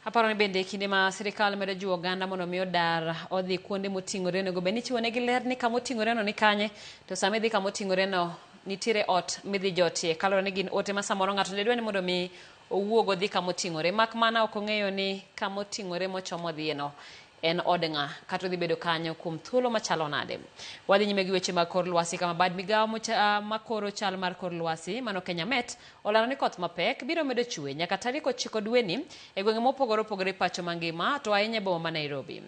Aparo ni bende kinde ma sirikal medo jiwo oganda mondo mi odar odhi kuonde moting'ore nego bed ni chiwonegi ler ni kama oting'ore no ni kanye, to sama idhi kama oting'ore no nitiere ot midhi jotie kalore ni gin ote ma samoro ng'ato ne dwa ni mondo mi owuog odhi kama oting'ore, mak mana ok ong'eyo ni kama oting'ore mochomo dhiye no en od ng'a kata odhi bedo kanyo kuom thuolo machalo nade. Wadhi nyime gi weche mag kor lwasi kama bad migao makoro chal mar kor lwasi mano Kenya Met olando ni koth mapek biro medo chwee nyaka tarik 9 dweni e gwenge mopogore opogore pacho mangima to ahinya boma ma Nairobi.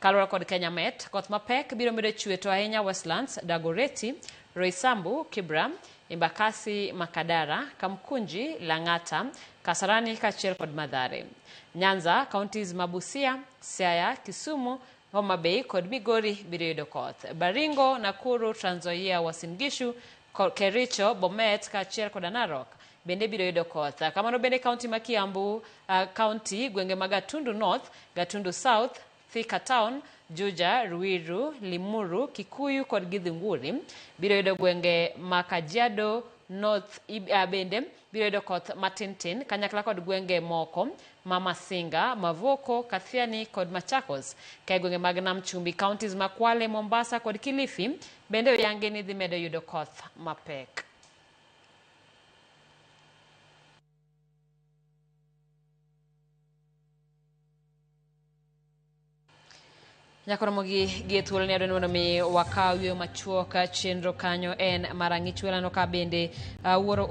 Kaluwore kod Kenya Met, koth mapek biro medo chwee to ahinya Westlands, Dagoretti, Roysambu, Kibra, Embakasi, Makadara, Kamkunji, Lang'ata, Kasarani kaachiel kod Mathare. Nyanza, counties ma Busia, Siaya, Kisumu, Homa Bay kod Migori biro yudo koth. Baringo, Nakuru, Trans Nzoia, Uasin Gishu, Kericho, Bomet kaachiel kod Narok bende biro yudo koth. Kamano bende kaunti ma Kiambu, kaunti gwenge ma Gatundu North, Gatundu South, Thika Town, Juja, Ruiru, Limuru, Kikuyu kod Githunguri biro yudo gwenge ma Kajiado North bende biro yudo koth matintin kanyakla kod gwenge moko ma Masinga, Mavoko, Kathiani kod Machakos. Kae gwenge mag Nam Chumbi, counties ma Kwale, Mombasa kod Kilifi bende oyangi ni dhi medo yudo koth mapek. Nyako Ramogi gi thuolo ni adwani mondo mi wakaw yo machuok chenro kanyo en marang'ich welano ka bende wuoro